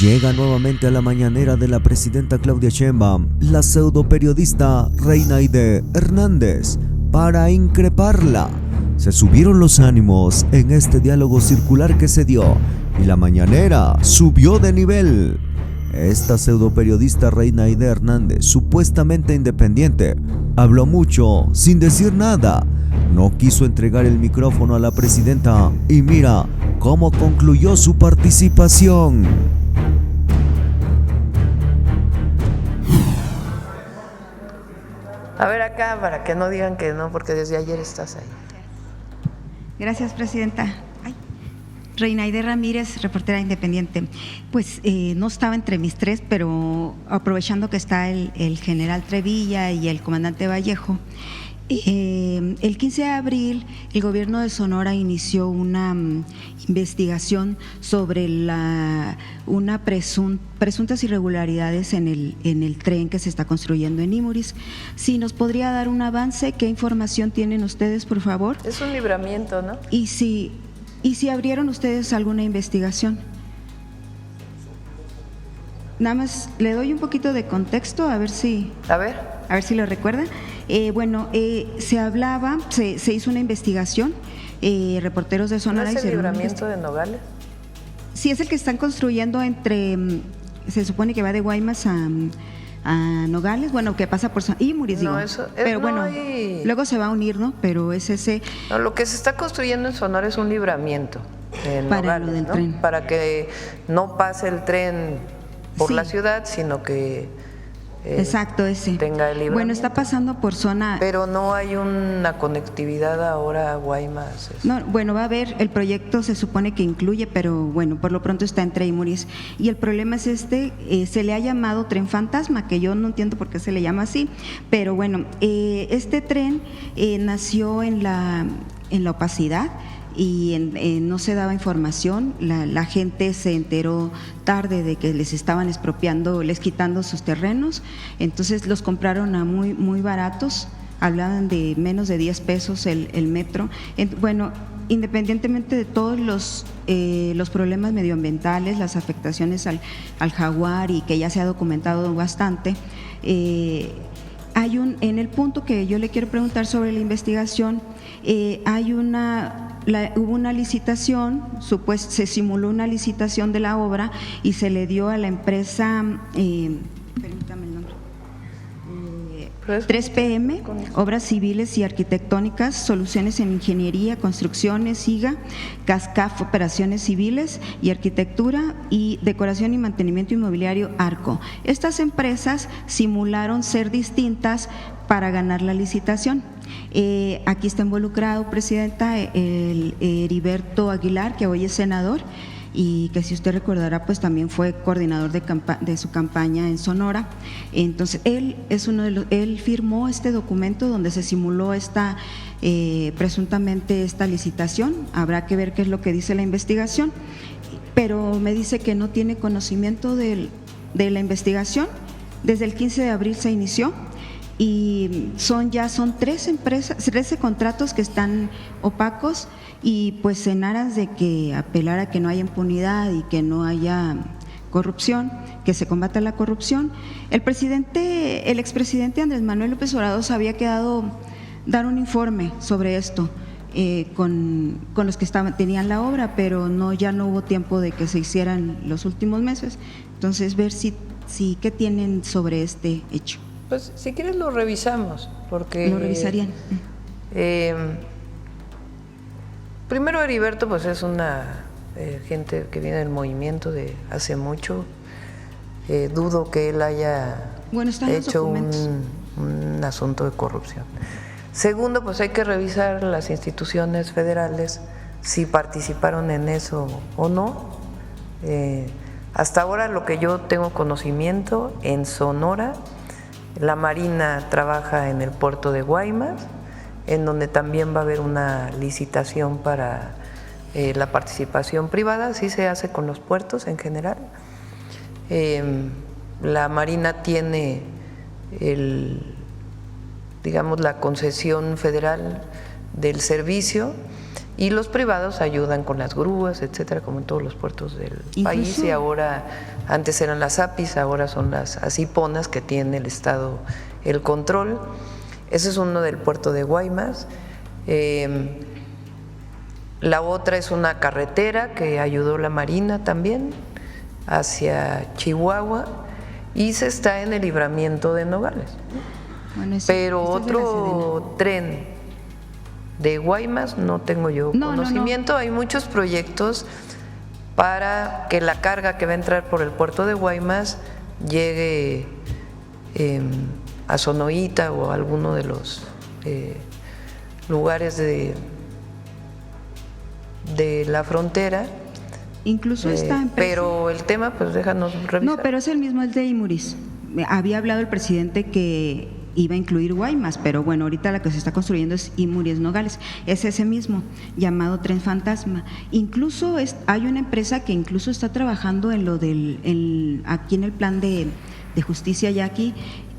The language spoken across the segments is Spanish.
Llega nuevamente a la mañanera de la presidenta Claudia Sheinbaum la pseudoperiodista Reinaide Hernández para increparla. Se subieron los ánimos en este diálogo circular que se dio y la mañanera subió de nivel. Esta pseudoperiodista Reinaide Hernández, supuestamente independiente, habló mucho sin decir nada. No quiso entregar el micrófono a la presidenta y mira cómo concluyó su participación. A ver acá, para que no digan que no, porque desde ayer estás ahí. Gracias, presidenta. Reinaide Ramírez, reportera independiente. Pues no estaba entre mis tres, pero aprovechando que está el general Trevilla y el comandante Vallejo, el 15 de abril el gobierno de Sonora inició una investigación sobre presuntas irregularidades en el tren que se está construyendo en Imuris. Si nos podría dar un avance, ¿qué información tienen ustedes, por favor? Es un libramiento, ¿no? ¿Y si abrieron ustedes alguna investigación? Nada más le doy un poquito de contexto, a ver si lo recuerdan. Se hizo una investigación, reporteros de Sonora. ¿No es el libramiento de Nogales? Sí, es el que están construyendo se supone que va de Guaymas a Nogales, bueno, que pasa por Imuris, digo. Pero bueno, luego se va a unir, ¿no? Pero es ese. No, lo que se está construyendo en Sonora es un libramiento en para Nogales, lo del ¿no? tren. Para que no pase el tren por la ciudad, sino que exacto, ese. Tenga el libramiento. Bueno, está pasando por zona. Pero no hay una conectividad ahora a Guaymas. No, bueno, va a haber, el proyecto se supone que incluye, pero bueno, por lo pronto está entre Imuris. Y el problema es se le ha llamado tren fantasma, que yo no entiendo por qué se le llama así, pero bueno, este tren nació en la opacidad y no se daba información. La gente se enteró tarde de que les estaban expropiando, les quitando sus terrenos, entonces los compraron a muy, muy baratos, hablaban de menos de 10 pesos el metro. Bueno, independientemente de todos los problemas medioambientales, las afectaciones al jaguar y que ya se ha documentado bastante, en el punto que yo le quiero preguntar sobre la investigación, hubo una licitación, se simuló una licitación de la obra y se le dio a la empresa, permítame el nombre, 3PM, Obras Civiles y Arquitectónicas, Soluciones en Ingeniería, Construcciones, SIGA, CASCAF, Operaciones Civiles y Arquitectura, y Decoración y Mantenimiento Inmobiliario, ARCO. Estas empresas simularon ser distintas para ganar la licitación. Aquí está involucrado, presidenta, el Heriberto Aguilar, que hoy es senador y que, si usted recordará, pues también fue coordinador de su campaña en Sonora. Entonces él firmó este documento donde se simuló presuntamente esta licitación. Habrá que ver qué es lo que dice la investigación, pero me dice que no tiene conocimiento de la investigación. Desde el 15 de abril se inició y son 13 contratos que están opacos, y pues en aras de que apelar a que no haya impunidad y que no haya corrupción, que se combata la corrupción, el expresidente Andrés Manuel López Obrador se había quedado dar un informe sobre esto con los que tenían la obra, pero ya no hubo tiempo de que se hicieran los últimos meses. Entonces, ver si qué tienen sobre este hecho. Pues si quieres lo revisamos, porque… ¿Lo revisarían? Primero, Heriberto pues es una gente que viene del movimiento de hace mucho. Dudo que él haya hecho un asunto de corrupción. Segundo, pues hay que revisar las instituciones federales si participaron en eso o no. Hasta ahora, lo que yo tengo conocimiento, en Sonora la Marina trabaja en el puerto de Guaymas, en donde también va a haber una licitación para la participación privada. Así se hace con los puertos en general. La Marina tiene la concesión federal del servicio, y los privados ayudan con las grúas, etcétera, como en todos los puertos del país. Y ahora, antes eran las APIs, ahora son las ASIPONAS, que tiene el Estado el control. Ese es uno del puerto de Guaymas. La otra es una carretera que ayudó la Marina también hacia Chihuahua, y se está en el libramiento de Nogales. Bueno, pero otro tren de Guaymas no tengo yo conocimiento. No. Hay muchos proyectos para que la carga que va a entrar por el puerto de Guaymas llegue a Sonoita o a alguno de los lugares de la frontera. Incluso esta empresa. Pero el tema, pues déjanos revisar. No, pero es el mismo, el de Imuris. Había hablado el presidente que iba a incluir Guaymas, pero bueno, ahorita la que se está construyendo es Imuris Nogales, es ese mismo, llamado Tren Fantasma. Incluso hay una empresa que incluso está trabajando en lo aquí en el plan de justicia ya aquí.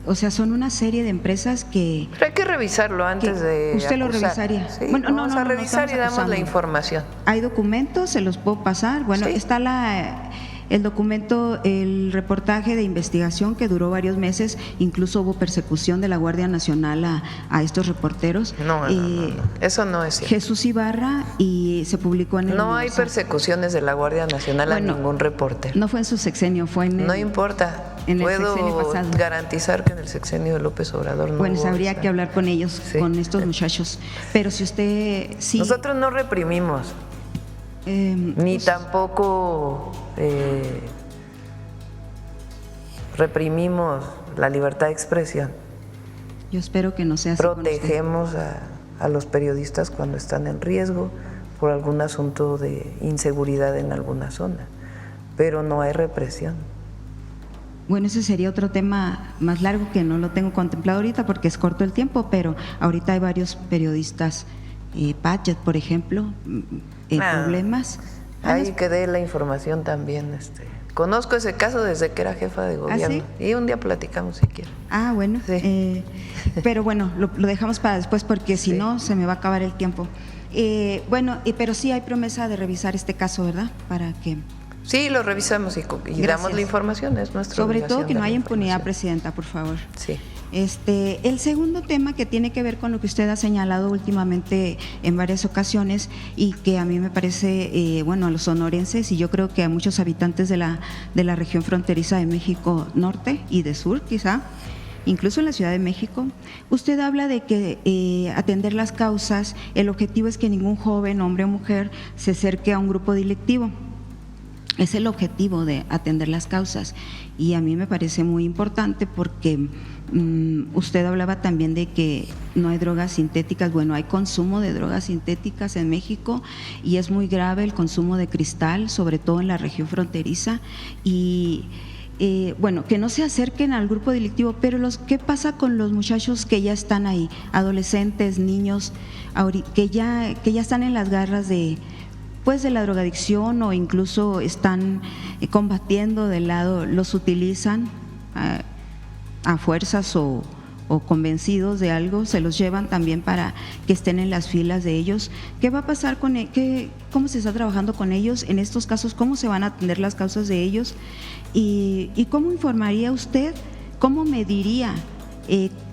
O sea, son una serie de empresas que… Pero hay que revisarlo antes de ¿Usted lo revisaría? Sí, bueno, vamos a revisar y damos la información. Hay documentos, se los puedo pasar. Bueno, sí. Está el documento, el reportaje de investigación que duró varios meses, incluso hubo persecución de la Guardia Nacional a estos reporteros. No, eso no es cierto. Jesús Ibarra, y se publicó en el… No hay persecuciones de la Guardia Nacional a ningún reportero. No fue en su sexenio, fue en el… No importa. En el sexenio pasado. Garantizar que en el sexenio de López Obrador no. Bueno, habría que hablar con ellos, sí, con estos muchachos. Pero si usted… sí. Nosotros no reprimimos. Ni pues, tampoco reprimimos la libertad de expresión. Yo espero que no sea así. Protegemos a los periodistas cuando están en riesgo por algún asunto de inseguridad en alguna zona, pero no hay represión. Bueno, ese sería otro tema más largo que no lo tengo contemplado ahorita porque es corto el tiempo, pero ahorita hay varios periodistas, Padgett, por ejemplo, problemas. Ahí que dé la información también. Conozco ese caso desde que era jefa de gobierno. ¿Ah, sí? Y un día platicamos si quiere. Ah, bueno. Sí. Pero bueno, lo dejamos para después porque si no se me va a acabar el tiempo. Bueno, pero sí hay promesa de revisar este caso, ¿verdad? Para que… Sí, lo revisamos y damos la información, es nuestra Sobre todo que no haya impunidad, Presidenta, por favor. Sí. El segundo tema que tiene que ver con lo que usted ha señalado últimamente en varias ocasiones y que a mí me parece, bueno, a los sonorenses y yo creo que a muchos habitantes de la región fronteriza de México Norte y de Sur quizá, incluso en la Ciudad de México, usted habla de que atender las causas, el objetivo es que ningún joven, hombre o mujer, se acerque a un grupo delictivo. Es el objetivo de atender las causas y a mí me parece muy importante porque usted hablaba también de que no hay drogas sintéticas. Bueno, hay consumo de drogas sintéticas en México y es muy grave el consumo de cristal, sobre todo en la región fronteriza y bueno, que no se acerquen al grupo delictivo, pero ¿qué pasa con los muchachos que ya están ahí, adolescentes, niños, que ya están en las garras de la drogadicción o incluso están combatiendo del lado, los utilizan a fuerzas o convencidos de algo, se los llevan también para que estén en las filas de ellos? ¿Qué va a pasar cómo se está trabajando con ellos en estos casos? ¿Cómo se van a atender las causas de ellos? ¿Y cómo informaría usted, cómo mediría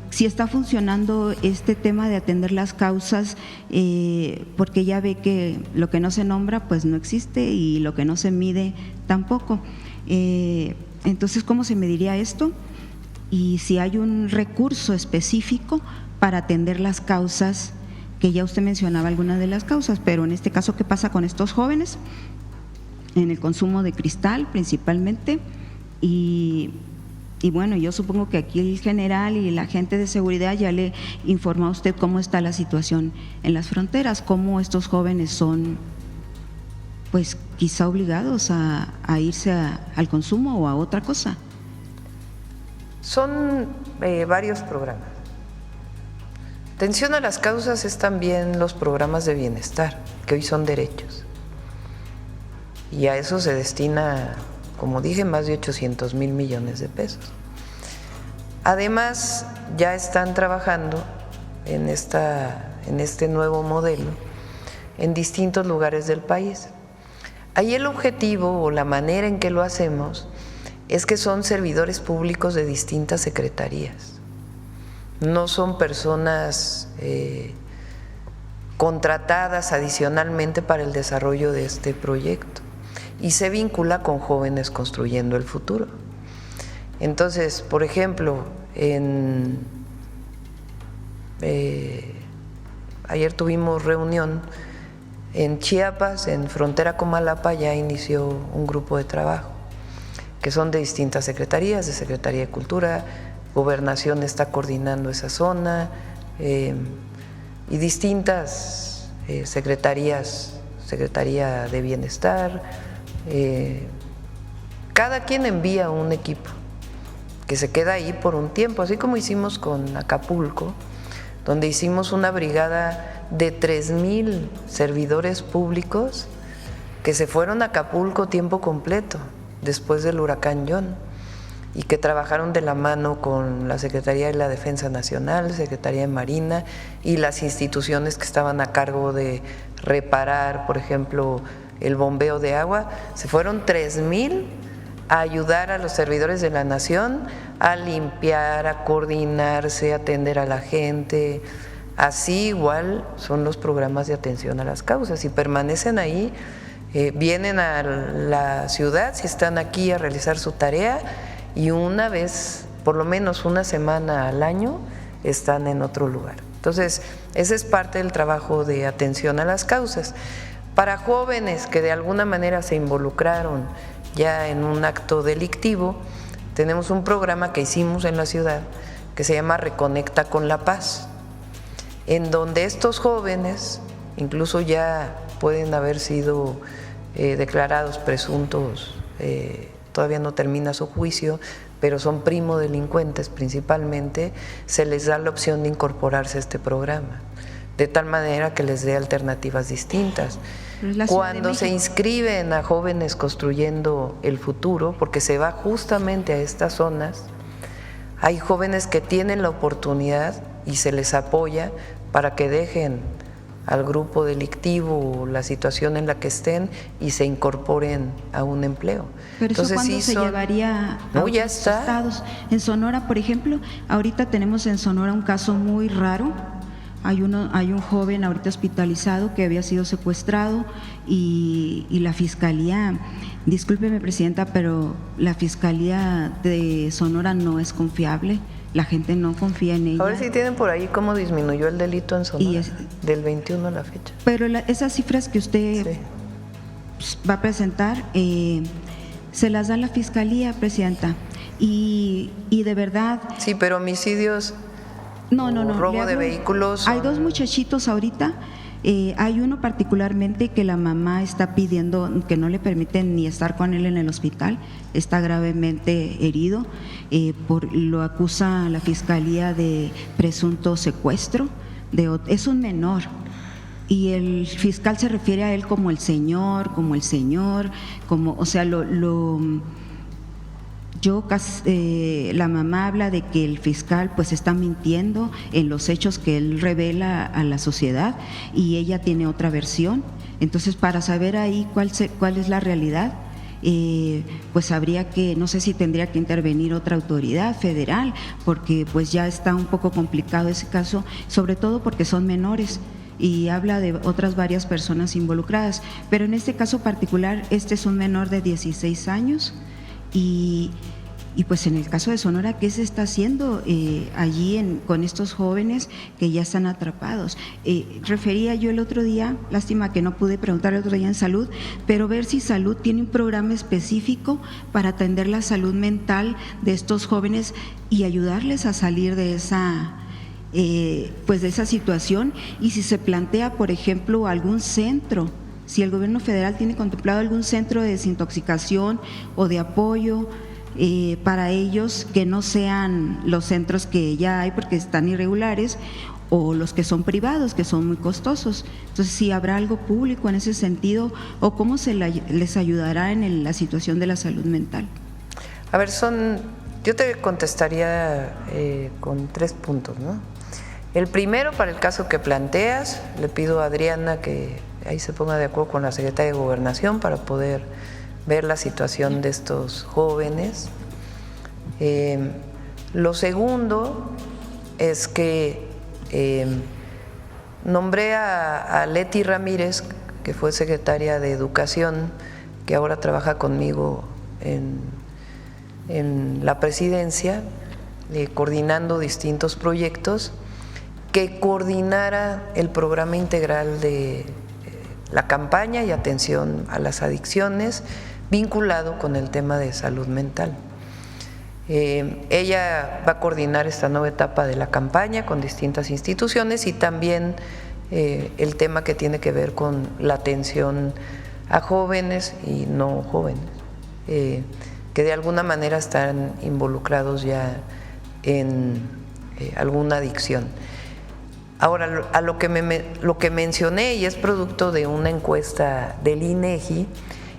si está funcionando este tema de atender las causas, porque ya ve que lo que no se nombra pues no existe y lo que no se mide tampoco. Entonces, ¿cómo se mediría esto? Y si hay un recurso específico para atender las causas, que ya usted mencionaba algunas de las causas, pero en este caso, ¿qué pasa con estos jóvenes? En el consumo de cristal principalmente y bueno, yo supongo que aquí el general y la gente de seguridad ya le informó a usted cómo está la situación en las fronteras, cómo estos jóvenes son pues quizá obligados a irse al consumo o a otra cosa. Son varios programas. Atención a las causas es también los programas de bienestar, que hoy son derechos. Y a eso se destina, como dije, más de 800,000 millones de pesos. Además, ya están trabajando en este nuevo modelo en distintos lugares del país. Ahí el objetivo o la manera en que lo hacemos es que son servidores públicos de distintas secretarías. No son personas contratadas adicionalmente para el desarrollo de este proyecto y se vincula con Jóvenes Construyendo el Futuro. Entonces, por ejemplo, ayer tuvimos reunión en Chiapas, en frontera con Malapa, ya inició un grupo de trabajo que son de distintas secretarías, de Secretaría de Cultura, Gobernación está coordinando esa zona y distintas secretarías, Secretaría de Bienestar, cada quien envía un equipo que se queda ahí por un tiempo, así como hicimos con Acapulco, donde hicimos una brigada de 3,000 servidores públicos que se fueron a Acapulco tiempo completo después del huracán John y que trabajaron de la mano con la Secretaría de la Defensa Nacional, Secretaría de Marina y las instituciones que estaban a cargo de reparar, por ejemplo, el bombeo de agua. Se fueron 3,000 a ayudar a los servidores de la nación a limpiar, a coordinarse, a atender a la gente. Así igual son los programas de atención a las causas y permanecen ahí, vienen a la ciudad si están aquí a realizar su tarea y una vez, por lo menos una semana al año, están en otro lugar. Entonces, ese es parte del trabajo de atención a las causas. Para jóvenes que de alguna manera se involucraron ya en un acto delictivo, tenemos un programa que hicimos en la ciudad que se llama Reconecta con la Paz, en donde estos jóvenes incluso ya pueden haber sido declarados presuntos, todavía no termina su juicio, pero son primodelincuentes principalmente, se les da la opción de incorporarse a este programa, de tal manera que les dé alternativas distintas. Cuando se inscriben a Jóvenes Construyendo el Futuro, porque se va justamente a estas zonas, hay jóvenes que tienen la oportunidad y se les apoya para que dejen al grupo delictivo o la situación en la que estén y se incorporen a un empleo. Pero entonces, eso ¿cuándo se llevaría a ya está. Estados? En Sonora, por ejemplo, ahorita tenemos en Sonora un caso muy raro. Hay un joven ahorita hospitalizado que había sido secuestrado y la Fiscalía, discúlpeme Presidenta, pero la Fiscalía de Sonora no es confiable. La gente no confía en ella. A ver si tienen por ahí cómo disminuyó el delito en Sonora, del 21 a la fecha. Pero esas cifras que usted va a presentar, se las da la Fiscalía, Presidenta, y de verdad… Sí, pero homicidios… No. Robo de vehículos. Hay 2 muchachitos ahorita. Hay uno particularmente que la mamá está pidiendo que no le permiten ni estar con él en el hospital, está gravemente herido, lo acusa la Fiscalía de presunto secuestro, es un menor. Y el fiscal se refiere a él como el señor, como, o sea, la mamá habla de que el fiscal pues está mintiendo en los hechos que él revela a la sociedad y ella tiene otra versión. Entonces, para saber ahí cuál es la realidad, pues habría que, no sé si tendría que intervenir otra autoridad federal, porque pues ya está un poco complicado ese caso, sobre todo porque son menores y habla de otras varias personas involucradas, pero en este caso particular, este es un menor de 16 años y pues en el caso de Sonora, ¿qué se está haciendo allí con estos jóvenes que ya están atrapados? Refería yo el otro día, lástima que no pude preguntar el otro día en Salud, pero ver si Salud tiene un programa específico para atender la salud mental de estos jóvenes y ayudarles a salir de esa situación, y si se plantea, por ejemplo, algún centro, si el gobierno federal tiene contemplado algún centro de desintoxicación o de apoyo para ellos, que no sean los centros que ya hay porque están irregulares, o los que son privados, que son muy costosos. Entonces, si habrá algo público en ese sentido, o cómo les ayudará en la situación de la salud mental. A ver, yo te contestaría con 3 puntos, ¿no? El primero, para el caso que planteas, le pido a Adriana que ahí se ponga de acuerdo con la Secretaría de Gobernación para poder ver la situación de estos jóvenes. Lo segundo es que nombré a Leti Ramírez, que fue secretaria de Educación, que ahora trabaja conmigo en la presidencia, coordinando distintos proyectos, que coordinara el programa integral de la campaña y atención a las adicciones vinculado con el tema de salud mental. Ella va a coordinar esta nueva etapa de la campaña con distintas instituciones y también el tema que tiene que ver con la atención a jóvenes y no jóvenes, que de alguna manera están involucrados ya en alguna adicción. Ahora, a lo que mencioné, y es producto de una encuesta del INEGI,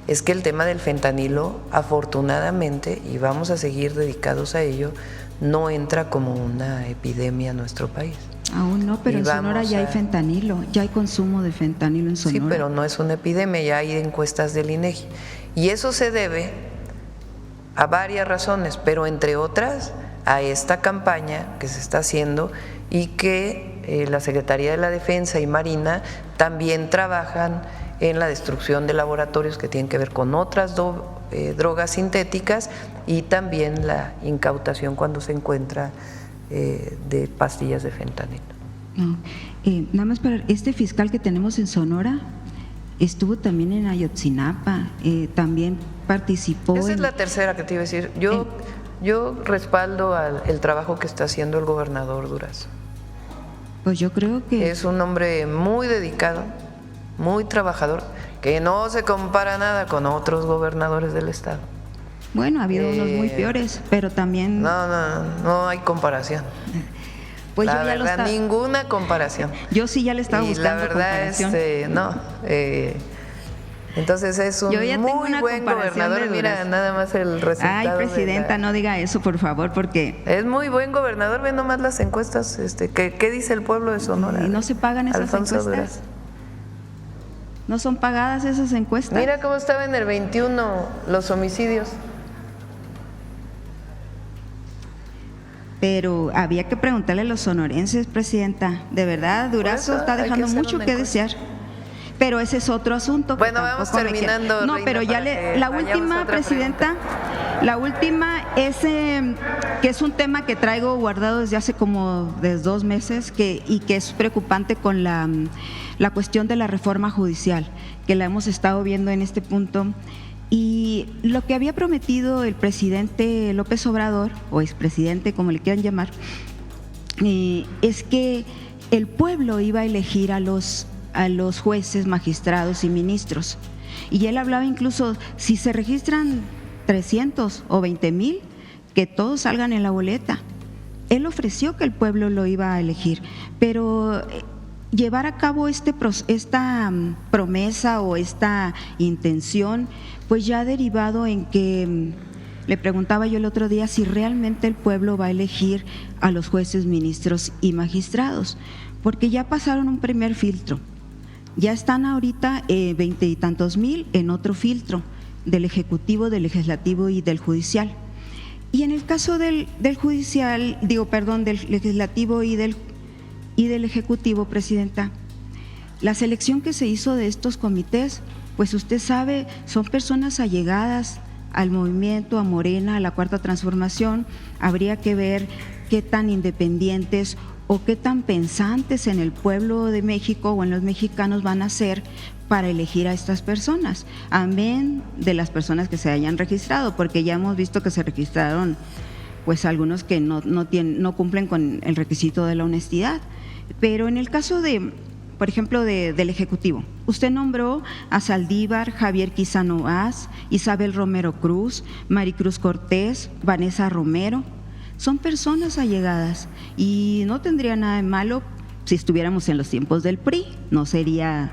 es que el tema del fentanilo, afortunadamente, y vamos a seguir dedicados a ello, no entra como una epidemia en nuestro país. Aún no, pero en Sonora ya hay fentanilo, ya hay consumo de fentanilo en Sonora. Sí, pero no es una epidemia, ya hay encuestas del INEGI. Y eso se debe a varias razones, pero entre otras a esta campaña que se está haciendo y que la Secretaría de la Defensa y Marina también trabajan en la destrucción de laboratorios que tienen que ver con otras drogas sintéticas y también la incautación cuando se encuentra de pastillas de fentanilo. Nada más para este fiscal que tenemos en Sonora, estuvo también en Ayotzinapa, también participó. Esa es la tercera que te iba a decir. Yo respaldo el trabajo que está haciendo el gobernador Durazo. Pues yo creo que es un hombre muy dedicado, muy trabajador, que no se compara nada con otros gobernadores del estado. Bueno, ha habido unos muy peores, pero también no hay comparación. Pues la verdad, ninguna comparación. Yo sí ya le estaba buscando la verdad comparación. Entonces es un muy buen gobernador. Mira nada más el resultado. Ay, presidenta, no diga eso, por favor, porque es muy buen gobernador. Ve nomás las encuestas. ¿Qué dice el pueblo de Sonora? Y no se pagan esas encuestas. Durazo. No son pagadas esas encuestas. Mira cómo estaba en el 21 los homicidios. Pero había que preguntarle a los sonorenses, presidenta. De verdad, Durazo está dejando mucho que desear. Pero ese es otro asunto. Bueno, vamos terminando. No, pero ya la última, presidenta, la última es que es un tema que traigo guardado desde hace como 2 meses y que es preocupante con la cuestión de la reforma judicial, que la hemos estado viendo en este punto. Y lo que había prometido el presidente López Obrador, o expresidente, como le quieran llamar, es que el pueblo iba a elegir a los jueces, magistrados y ministros. Y él hablaba incluso, si se registran 300 o 20,000, que todos salgan en la boleta. Él ofreció que el pueblo lo iba a elegir, pero llevar a cabo esta promesa o esta intención, pues ya ha derivado en que le preguntaba yo el otro día si realmente el pueblo va a elegir a los jueces, ministros y magistrados, porque ya pasaron un primer filtro. Ya están ahorita 20 y tantos mil en otro filtro del Ejecutivo, del Legislativo y del Judicial. Y en el caso del Legislativo y del Ejecutivo, presidenta, la selección que se hizo de estos comités, pues usted sabe, son personas allegadas al movimiento, a Morena, a la Cuarta Transformación. Habría que ver qué tan independientes o qué tan pensantes en el pueblo de México o en los mexicanos van a ser para elegir a estas personas, amén de las personas que se hayan registrado, porque ya hemos visto que se registraron pues algunos que no cumplen con el requisito de la honestidad. Pero en el caso por ejemplo, del Ejecutivo, usted nombró a Saldívar, Javier Quizano Vaz, Isabel Romero Cruz, Maricruz Cortés, Vanessa Romero. Son personas allegadas y no tendría nada de malo si estuviéramos en los tiempos del PRI, no sería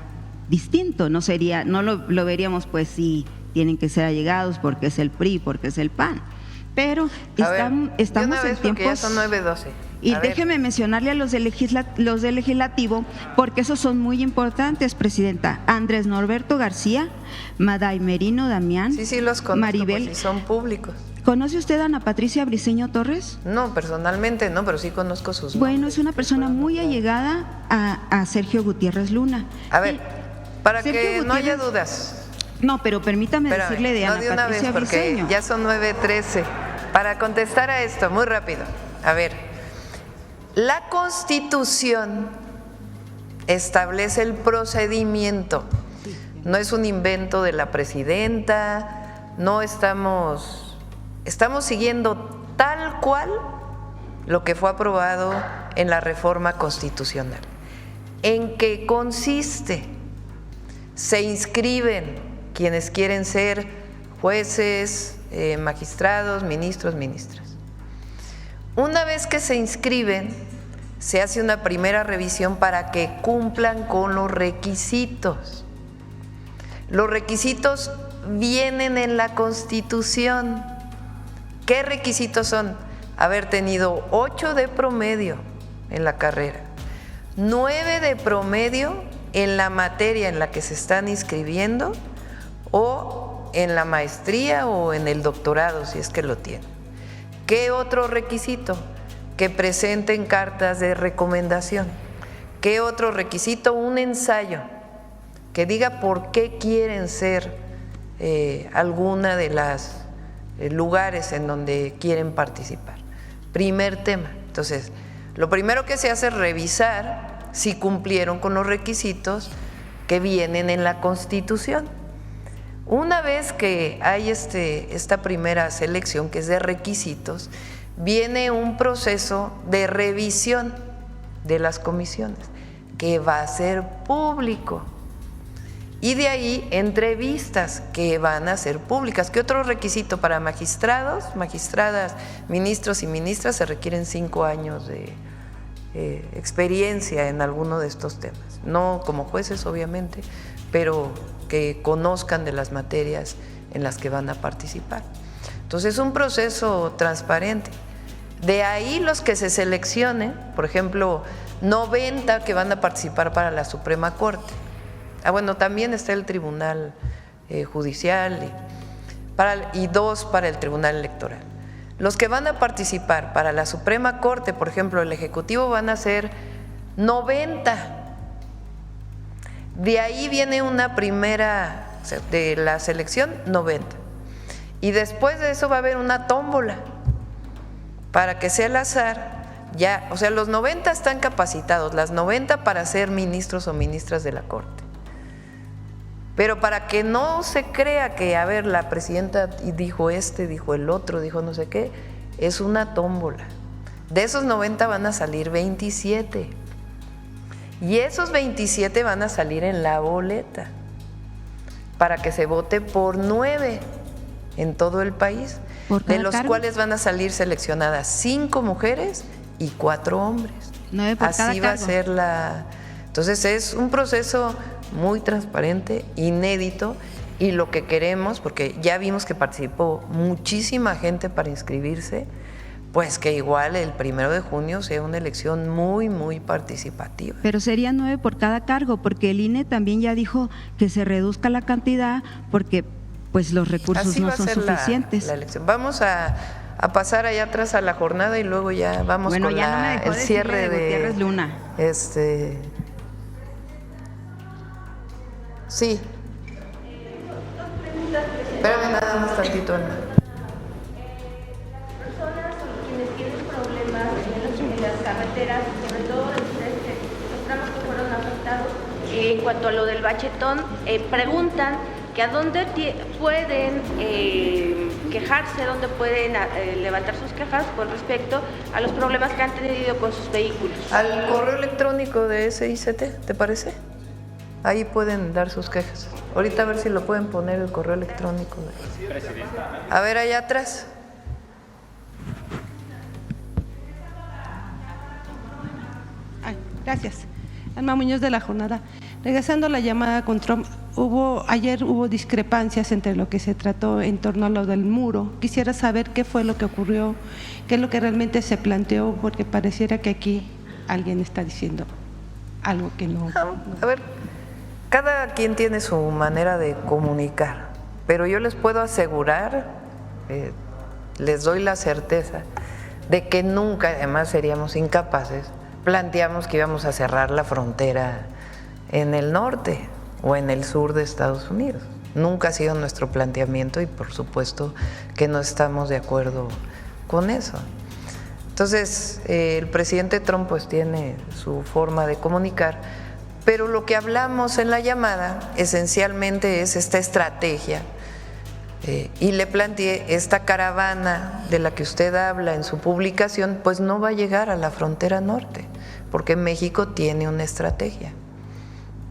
distinto, no lo veríamos pues si tienen que ser allegados porque es el PRI, porque es el PAN. Pero estamos en tiempos. Ya son 9:12. Y déjeme mencionarle a los del legislativo, porque esos son muy importantes, presidenta. Andrés Norberto García, Maday Merino Damián. Sí, los conozco, Maribel. pues, son públicos. ¿Conoce usted a Ana Patricia Briceño Torres? No, personalmente no, pero sí conozco sus Bueno, nombres. es una persona muy allegada a Sergio Gutiérrez Luna. A ver, para Sergio que no haya Gutiérrez, dudas. no, pero permítame decirle de Ana una Patricia vez, porque Briceño. ya son 9:13. Para contestar a esto, muy rápido. A ver, la Constitución establece el procedimiento. No es un invento de la presidenta, no estamos siguiendo tal cual lo que fue aprobado en la reforma constitucional. ¿En qué consiste? Se inscriben quienes quieren ser jueces, magistrados, ministros, ministras. Una vez que se inscriben, se hace una primera revisión para que cumplan con los requisitos. Los requisitos vienen en la Constitución. ¿Qué requisitos son? Haber tenido 8 de promedio en la carrera, 9 de promedio en la materia en la que se están inscribiendo o en la maestría o en el doctorado, si es que lo tienen. ¿Qué otro requisito? Que presenten cartas de recomendación. ¿Qué otro requisito? Un ensayo que diga por qué quieren ser alguna de las lugares en donde quieren participar. Primer tema. Entonces, lo primero que se hace es revisar si cumplieron con los requisitos que vienen en la Constitución. Una vez que hay esta primera selección, que es de requisitos, viene un proceso de revisión de las comisiones, que va a ser público. Y de ahí entrevistas que van a ser públicas. ¿Qué otro requisito para magistrados, magistradas, ministros y ministras? Se requieren 5 años de experiencia en alguno de estos temas. No como jueces, obviamente, pero que conozcan de las materias en las que van a participar. Entonces es un proceso transparente. De ahí los que se seleccionen, por ejemplo, 90 que van a participar para la Suprema Corte. Bueno, también está el Tribunal Judicial y 2 para el Tribunal Electoral. Los que van a participar para la Suprema Corte, por ejemplo, el Ejecutivo, van a ser 90. De ahí viene una primera, o sea, de la selección, 90. Y después de eso va a haber una tómbola para que sea al azar. Ya, o sea, los 90 están capacitados, las 90 para ser ministros o ministras de la Corte. Pero para que no se crea que, a ver, la presidenta dijo dijo el otro, dijo no sé qué, es una tómbola. De esos 90 van a salir 27. Y esos 27 van a salir en la boleta para que se vote por 9 en todo el país, de los cuales van a salir seleccionadas 5 mujeres y 4 hombres. 9 por cada Así va a cargo. ser Entonces es un proceso muy transparente, inédito, y lo que queremos, porque ya vimos que participó muchísima gente para inscribirse, pues que igual el 1 de junio sea una elección muy, muy participativa. Pero serían 9 por cada cargo, porque el INE también ya dijo que se reduzca la cantidad porque pues los recursos Así no va a son ser suficientes. la elección. Vamos a pasar allá atrás a la jornada y luego ya vamos bueno, con ya no me dejó el cierre de Gutiérrez Luna. Sí. Espérame nada más tantito, Ana. Personas quienes tienen problemas en las carreteras, sobre todo los tramos que fueron afectados, en cuanto a lo del bachetón, preguntan que a dónde pueden quejarse, dónde pueden levantar sus quejas con respecto a los problemas que han tenido con sus vehículos. Al correo electrónico de SICT, ¿te parece? Ahí pueden dar sus quejas. Ahorita a ver si lo pueden poner el correo electrónico. A ver, allá atrás. Gracias. Alma Muñoz de La Jornada. regresando a la llamada con Trump, ayer hubo discrepancias entre lo que se trató en torno a lo del muro. Quisiera saber qué fue lo que ocurrió, qué es lo que realmente se planteó, porque pareciera que aquí alguien está diciendo algo que no. A ver, cada quien tiene su manera de comunicar, pero yo les puedo asegurar, les doy la certeza de que nunca, además seríamos incapaces, planteamos que íbamos a cerrar la frontera en el norte o en el sur de Estados Unidos. Nunca ha sido nuestro planteamiento y por supuesto que no estamos de acuerdo con eso. Entonces, el presidente Trump pues tiene su forma de comunicar, pero lo que hablamos en la llamada esencialmente es esta estrategia y le planteé esta caravana de la que usted habla en su publicación, pues no va a llegar a la frontera norte, porque México tiene una estrategia.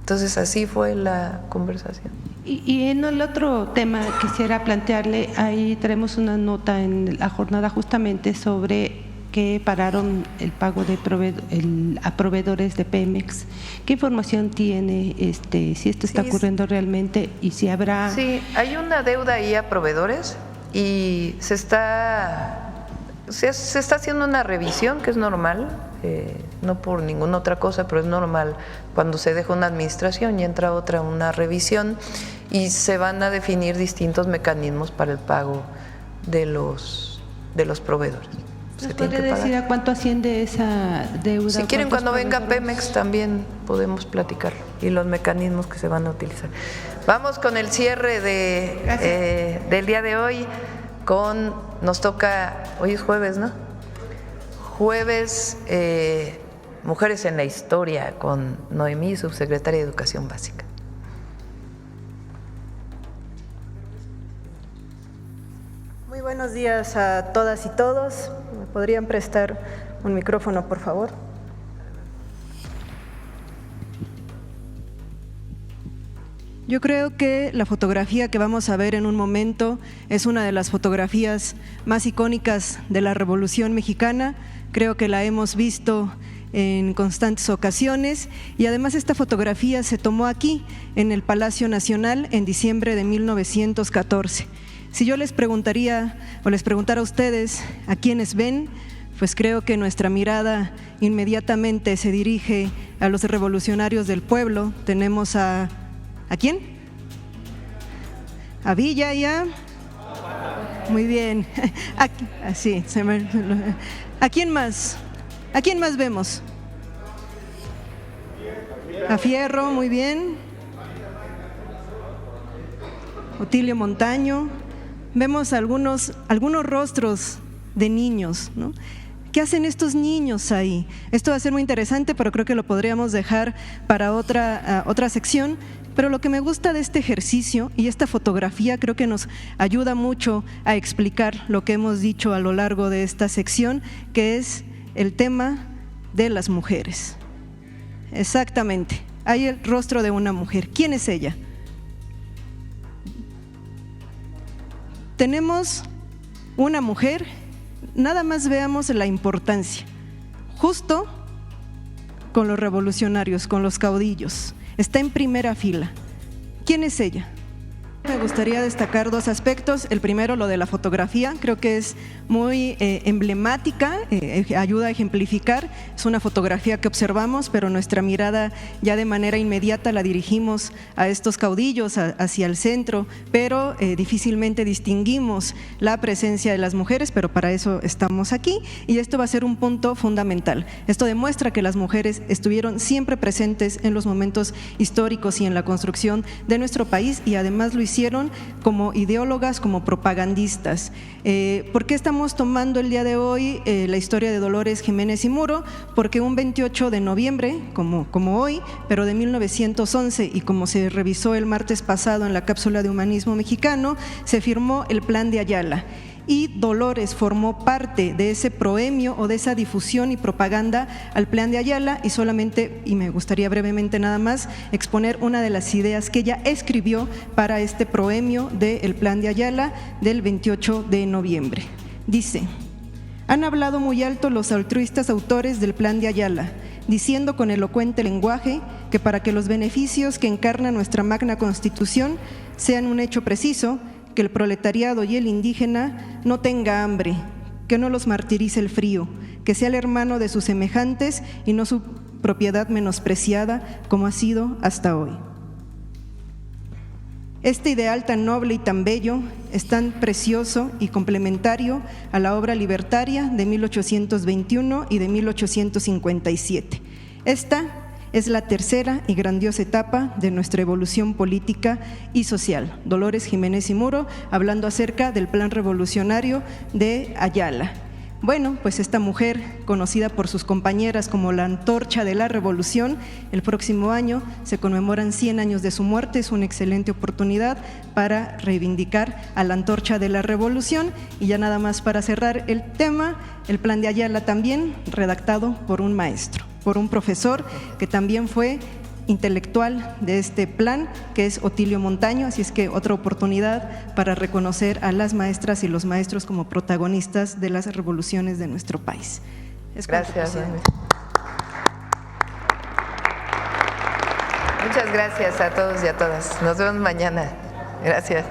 Entonces así fue la conversación. Y en el otro tema quisiera plantearle, ahí tenemos una nota en la jornada justamente sobre que pararon el pago a proveedores de Pemex. ¿Qué información tiene si esto está ocurriendo realmente y si habrá? Sí, hay una deuda ahí a proveedores y se está haciendo una revisión que es normal, no por ninguna otra cosa, pero es normal cuando se deja una administración y entra otra, una revisión, y se van a definir distintos mecanismos para el pago de los proveedores. ¿Nos puede decir a cuánto asciende esa deuda? Si quieren, cuando venga Pemex también podemos platicar y los mecanismos que se van a utilizar. Vamos con el cierre del día de hoy. Nos toca, hoy es jueves, ¿no? Jueves, Mujeres en la Historia, con Noemí, subsecretaria de Educación Básica. Muy buenos días a todas y todos. ¿Me podrían prestar un micrófono, por favor? Yo creo que la fotografía que vamos a ver en un momento es una de las fotografías más icónicas de la Revolución Mexicana. Creo que la hemos visto en constantes ocasiones y además esta fotografía se tomó aquí, en el Palacio Nacional, en diciembre de 1914. Si yo les preguntara a ustedes a quiénes ven, pues creo que nuestra mirada inmediatamente se dirige a los revolucionarios del pueblo. Tenemos ¿a quién? ¿A Villa ya? Muy bien. ¿A quién más? ¿A quién más vemos? A Fierro, muy bien. Otilio Montaño. Vemos algunos rostros de niños, ¿no? ¿Qué hacen estos niños ahí? Esto va a ser muy interesante, pero creo que lo podríamos dejar para otra sección. Pero lo que me gusta de este ejercicio y esta fotografía creo que nos ayuda mucho a explicar lo que hemos dicho a lo largo de esta sección, que es el tema de las mujeres. Exactamente, hay el rostro de una mujer. ¿Quién es ella? Tenemos una mujer, nada más veamos la importancia, justo con los revolucionarios, con los caudillos. Está en primera fila. ¿Quién es ella? Me gustaría destacar dos aspectos. El primero, lo de la fotografía, creo que es muy emblemática, ayuda a ejemplificar. Es una fotografía que observamos, pero nuestra mirada ya de manera inmediata la dirigimos a estos caudillos, hacia el centro, pero difícilmente distinguimos la presencia de las mujeres, pero para eso estamos aquí y esto va a ser un punto fundamental. Esto demuestra que las mujeres estuvieron siempre presentes en los momentos históricos y en la construcción de nuestro país y además lo hicieron como ideólogas, como propagandistas. ¿Por qué estamos tomando el día de hoy la historia de Dolores Jiménez y Muro? Porque un 28 de noviembre, como hoy, pero de 1911, y como se revisó el martes pasado en la cápsula de Humanismo Mexicano, se firmó el Plan de Ayala. Y Dolores formó parte de ese proemio o de esa difusión y propaganda al Plan de Ayala y me gustaría brevemente nada más exponer una de las ideas que ella escribió para este proemio del Plan de Ayala del 28 de noviembre. Dice: han hablado muy alto los altruistas autores del Plan de Ayala. diciendo con elocuente lenguaje que para que los beneficios que encarna nuestra magna Constitución sean un hecho preciso, que el proletariado y el indígena no tenga hambre, que no los martirice el frío, que sea el hermano de sus semejantes y no su propiedad menospreciada como ha sido hasta hoy. Este ideal tan noble y tan bello es tan precioso y complementario a la obra libertaria de 1821 y de 1857. Esta es la tercera y grandiosa etapa de nuestra evolución política y social. Dolores Jiménez y Muro, hablando acerca del plan revolucionario de Ayala. Bueno, pues esta mujer, conocida por sus compañeras como la antorcha de la revolución, el próximo año se conmemoran 100 años de su muerte. Es una excelente oportunidad para reivindicar a la antorcha de la revolución. Y ya nada más para cerrar el tema, el plan de Ayala también redactado por un maestro, por un profesor que también fue intelectual de este plan, que es Otilio Montaño. Así es que otra oportunidad para reconocer a las maestras y los maestros como protagonistas de las revoluciones de nuestro país. Gracias. Muchas gracias a todos y a todas. Nos vemos mañana. Gracias.